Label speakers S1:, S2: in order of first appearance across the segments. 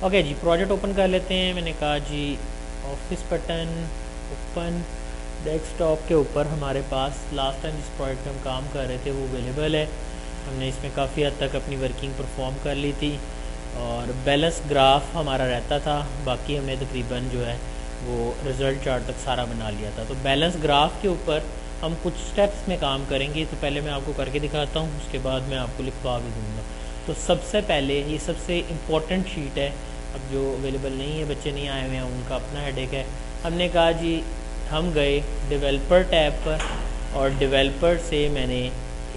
S1: Okay जी, project open कर लेते हैं। मैंने कहा जी ऑफिस बटन ओपन। डेस्कटॉप के ऊपर हमारे पास लास्ट टाइम जिस प्रोजेक्ट पे हम काम कर रहे थे वो अवेलेबल है। हमने इसमें काफ़ी हद तक अपनी वर्किंग परफॉर्म कर ली थी और बैलेंस ग्राफ हमारा रहता था। बाकी हमने तकरीबन जो है वो रिज़ल्ट चार्ट तक सारा बना लिया था। तो बैलेंस ग्राफ के ऊपर हम कुछ स्टेप्स में काम करेंगे। तो पहले मैं आपको करके दिखाता हूँ, उसके बाद मैं आपको लिखवा भी दूँगा। तो सबसे पहले ये सबसे इम्पोर्टेंट शीट है। अब जो अवेलेबल नहीं है, बच्चे नहीं आए हुए हैं, उनका अपना हेडेक है। हमने कहा जी हम गए डेवलपर टैब पर और डेवलपर से मैंने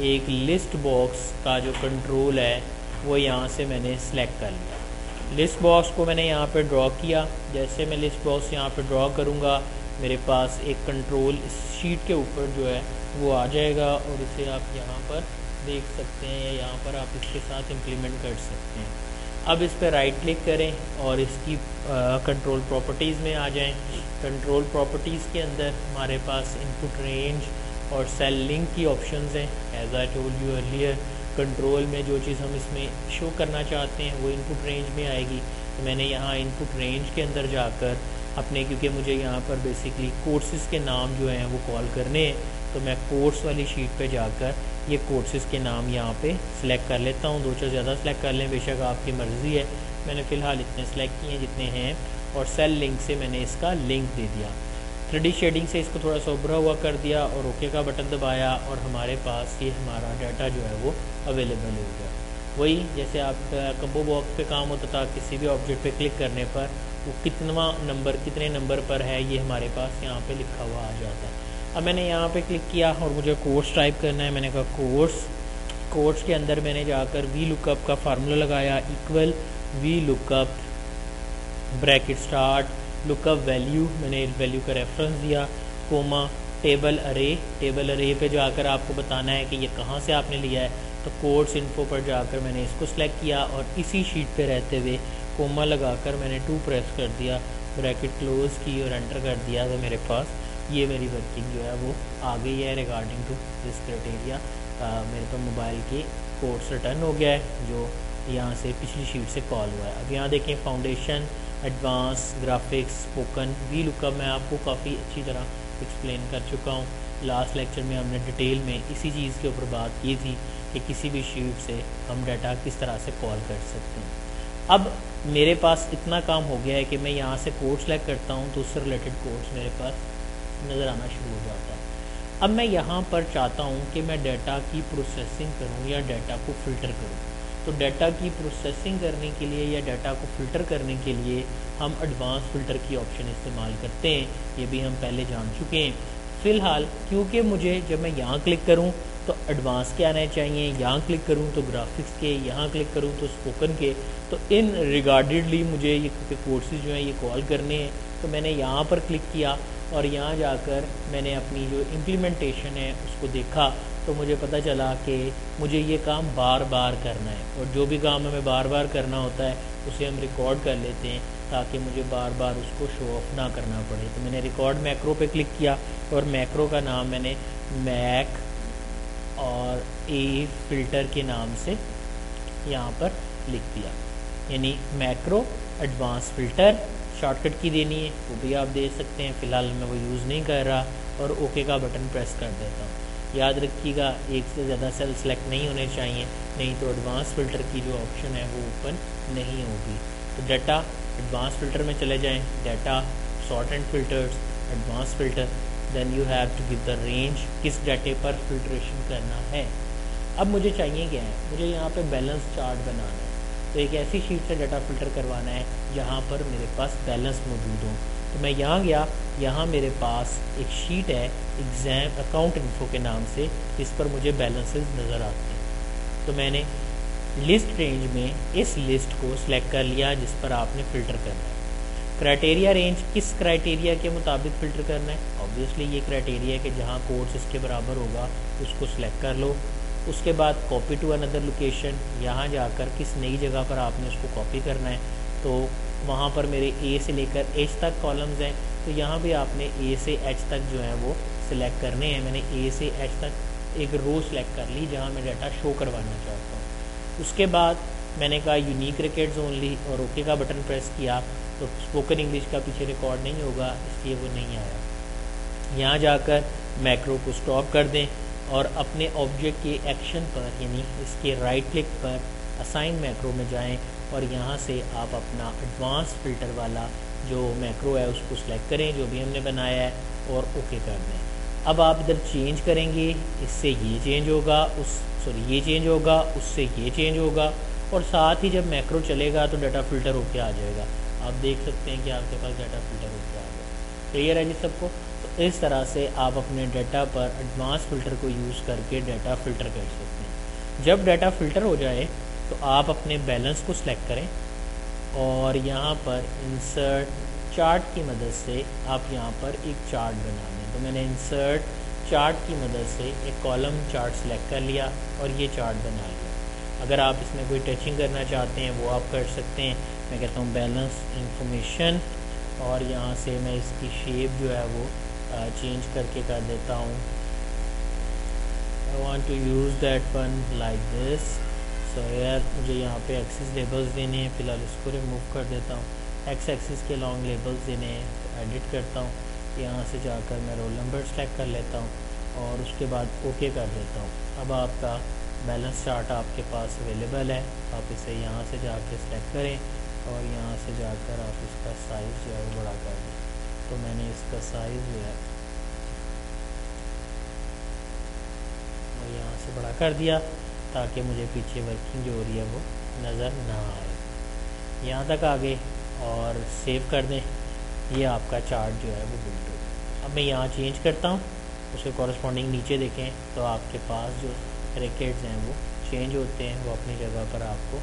S1: एक लिस्ट बॉक्स का जो कंट्रोल है वो यहाँ से मैंने सेलेक्ट कर लिया। लिस्ट बॉक्स को मैंने यहाँ पे ड्रॉ किया। जैसे मैं लिस्ट बॉक्स यहाँ पे ड्रॉ करूँगा मेरे पास एक कंट्रोल इस शीट के ऊपर जो है वो आ जाएगा और इसे आप यहाँ पर देख सकते हैं या यहाँ पर आप इसके साथ इम्प्लीमेंट कर सकते हैं। अब इस पर राइट क्लिक करें और इसकी कंट्रोल प्रॉपर्टीज़ में आ जाएं। कंट्रोल प्रॉपर्टीज़ के अंदर हमारे पास इनपुट रेंज और सेल लिंक की ऑप्शंस हैं। As I told you earlier, control में जो चीज़ हम इसमें शो करना चाहते हैं वो इनपुट रेंज में आएगी। तो मैंने यहाँ इनपुट रेंज के अंदर जाकर अपने, क्योंकि मुझे यहाँ पर बेसिकली कोर्सेज़ के नाम जो हैं वो कॉल करने हैं, तो मैं कोर्स वाली शीट पे जाकर ये कोर्सेज़ के नाम यहाँ पे सिलेक्ट कर लेता हूँ। दो चार ज़्यादा सिलेक्ट कर लें, बेशक आपकी मर्ज़ी है। मैंने फ़िलहाल इतने सेलेक्ट किए हैं जितने हैं और सेल लिंक से मैंने इसका लिंक दे दिया। 3D शेडिंग से इसको थोड़ा सा उभरा हुआ कर दिया और ओके का बटन दबाया और हमारे पास ये हमारा डाटा जो है वो अवेलेबल हो गया। वही जैसे आप कंबो बॉक्स पे काम होता था, किसी भी ऑब्जेक्ट पे क्लिक करने पर वो कितने नंबर पर है ये हमारे पास यहाँ पे लिखा हुआ आ जाता है। अब मैंने यहाँ पे क्लिक किया और मुझे कोर्स टाइप करना है। मैंने कहा कोर्स के अंदर मैंने जाकर वी लुकअप का फार्मूला लगाया, equal V lookup bracket start lookup value, मैंने वैल्यू का रेफरेंस दिया, कोमा टेबल अरे पे जाकर आपको बताना है कि ये कहाँ से आपने लिया है। तो कोर्स इन्फो पर जाकर मैंने इसको सिलेक्ट किया और इसी शीट पे रहते हुए कोमा लगाकर मैंने 2 प्रेस कर दिया, ब्रैकेट क्लोज की और एंटर कर दिया। तो मेरे पास ये मेरी वर्किंग जो है वो आ गई है रिगार्डिंग टू दिस क्राइटेरिया। मेरे पास मोबाइल के कोर्स रिटर्न हो गया है जो यहाँ से पिछली शीट से कॉल हुआ है। अब यहाँ देखें foundation, advance, graphics, spoken, V lookup मैं आपको काफ़ी अच्छी तरह एक्सप्लेन कर चुका हूँ। लास्ट लेक्चर में हमने डिटेल में इसी चीज़ के ऊपर बात की थी कि किसी भी शीट से हम डाटा किस तरह से कॉल कर सकते हैं। अब मेरे पास इतना काम हो गया है कि मैं यहाँ से कोड सेलेक्ट करता हूँ तो उससे रिलेटेड कोड्स मेरे पास नज़र आना शुरू हो जाता है। अब मैं यहाँ पर चाहता हूँ कि मैं डाटा की प्रोसेसिंग करूँ या डाटा को फ़िल्टर करूँ। तो डाटा की प्रोसेसिंग करने के लिए या डाटा को फ़िल्टर करने के लिए हम एडवांस फ़िल्टर की ऑप्शन इस्तेमाल करते हैं। ये भी हम पहले जान चुके हैं। फ़िलहाल क्योंकि मुझे जब मैं यहाँ क्लिक करूँ तो एडवांस के आने चाहिए, यहाँ क्लिक करूँ तो ग्राफिक्स के, यहाँ क्लिक करूँ तो स्पोकन के, तो इन रिगार्डेडली मुझे ये कोर्सेज जो हैं ये कॉल करने हैं। तो मैंने यहाँ पर क्लिक किया और यहाँ जाकर मैंने अपनी जो इम्प्लीमेंटेशन है उसको देखा तो मुझे पता चला कि मुझे ये काम बार बार करना है और जो भी काम हमें बार बार करना होता है उसे हम रिकॉर्ड कर लेते हैं ताकि मुझे बार बार उसको शो ऑफ ना करना पड़े। तो मैंने रिकॉर्ड मैक्रो पे क्लिक किया और मैक्रो का नाम मैंने मैक और ए फिल्टर के नाम से यहाँ पर लिख दिया, यानी मैक्रो एडवांस फ़िल्टर। शॉर्टकट की देनी है वो भी आप दे सकते हैं, फ़िलहाल मैं वो यूज़ नहीं कर रहा और ओके का बटन प्रेस कर देता हूँ। याद रखिएगा एक से ज़्यादा सेल सेलेक्ट नहीं होने चाहिए, नहीं तो एडवांस फ़िल्टर की जो ऑप्शन है वो ओपन नहीं होगी। तो डाटा एडवांस फ़िल्टर में चले जाएँ, data sort and filters advance filter, then you have to give the range, किस डाटे पर फिल्ट्रेशन करना है। अब मुझे चाहिए क्या है, मुझे यहाँ पे बैलेंस चार्ट बनाना है। तो एक ऐसी शीट से डाटा फ़िल्टर करवाना है जहाँ पर मेरे पास बैलेंस मौजूद हो। तो मैं यहाँ गया, यहाँ मेरे पास एक शीट है एग्ज़ाम अकाउंट इन्फो के नाम से, जिस पर मुझे बैलेंसेस नज़र आते हैं। तो मैंने लिस्ट रेंज में इस लिस्ट को सिलेक्ट कर लिया जिस पर आपने फ़िल्टर करना है। क्राइटेरिया रेंज, किस क्राइटेरिया के मुताबिक फ़िल्टर करना है? ऑब्वियसली ये क्राइटेरिया कि जहाँ कोर्स इसके बराबर होगा उसको सिलेक्ट कर लो। उसके बाद कॉपी टू अनदर लोकेशन, यहाँ जाकर किस नई जगह पर आपने उसको कॉपी करना है। तो वहाँ पर मेरे ए से लेकर एच तक कॉलम्स हैं, तो यहाँ भी आपने ए से एच तक जो है वो सिलेक्ट करने हैं। मैंने ए से एच तक एक रो सिलेक्ट कर ली जहाँ मैं डाटा शो करवाना चाहता हूँ। उसके बाद मैंने कहा यूनिक रिकेट्स ओनली और ओके का बटन प्रेस किया तो स्पोकन इंग्लिश का पीछे रिकॉर्ड नहीं होगा, इसलिए वो नहीं आया। यहाँ जाकर मैक्रो को स्टॉप कर दें और अपने ऑब्जेक्ट के एक्शन पर यानी इसके राइट क्लिक पर असाइन मैक्रो में जाएं और यहाँ से आप अपना एडवांस फिल्टर वाला जो मैक्रो है उसको सिलेक्ट करें जो भी हमने बनाया है और ओके कर दें। अब आप इधर चेंज करेंगे, इससे ये चेंज होगा, ये चेंज होगा, उससे ये चेंज होगा और साथ ही जब मैक्रो चलेगा तो डाटा फिल्टर होके आ जाएगा। आप देख सकते हैं कि आपके पास डाटा फिल्टर होके आ गया। क्लियर है जी सबको? तो इस तरह से आप अपने डाटा पर एडवांस फिल्टर को यूज़ करके डाटा फिल्टर कर सकते हैं। जब डाटा फिल्टर हो जाए तो आप अपने बैलेंस को सिलेक्ट करें और यहाँ पर इंसर्ट चार्ट की मदद से आप यहाँ पर एक चार्ट बना लें। तो मैंने इंसर्ट चार्ट की मदद से एक कॉलम चार्ट सेलेक्ट कर लिया और ये चार्ट बना लिया। अगर आप इसमें कोई टचिंग करना चाहते हैं वो आप कर सकते हैं। मैं कहता हूँ बैलेंस इंफॉर्मेशन और यहाँ से मैं इसकी शेप जो है वो चेंज करके कर देता हूँ। I want to use that one like this. So यार मुझे यहाँ पे एक्सिस लेबल्स देने हैं, फ़िलहाल इसको रिमूव कर देता हूँ। एक्स एक्सिस के लॉन्ग लेबल्स देने हैं तो एडिट करता हूँ। यहाँ से जाकर मैं रोल नंबर सेलेक्ट कर लेता हूँ और उसके बाद ओके कर देता हूँ। अब आपका बैलेंस चार्ट आपके पास अवेलेबल है। आप इसे यहाँ से जाकर सेलेक्ट करें और यहाँ से जाकर आप इसका साइज़ जो है वो बड़ा कर दें। तो मैंने इसका साइज़ जो है वो यहाँ से बड़ा कर दिया ताकि मुझे पीछे वर्किंग जो हो रही है वो नज़र ना आए। यहाँ तक आ गए और सेव कर दें। ये आपका चार्ट जो है वो बिल्ड हो गया। अब मैं यहाँ चेंज करता हूँ, उसके कॉरस्पॉन्डिंग नीचे देखें तो आपके पास जो रिकेट्स हैं वो चेंज होते हैं, वो अपनी जगह पर आपको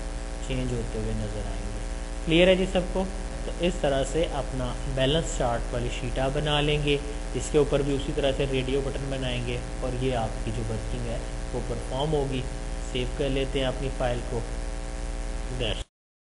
S1: चेंज होते हुए नज़र आएंगे। क्लियर है जी सबको? तो इस तरह से अपना बैलेंस चार्ट वाली शीट आप बना लेंगे। इसके ऊपर भी उसी तरह से रेडियो बटन बनाएंगे और ये आपकी जो वर्किंग है वो परफॉर्म होगी। सेव कर लेते हैं अपनी फ़ाइल को। दैट्स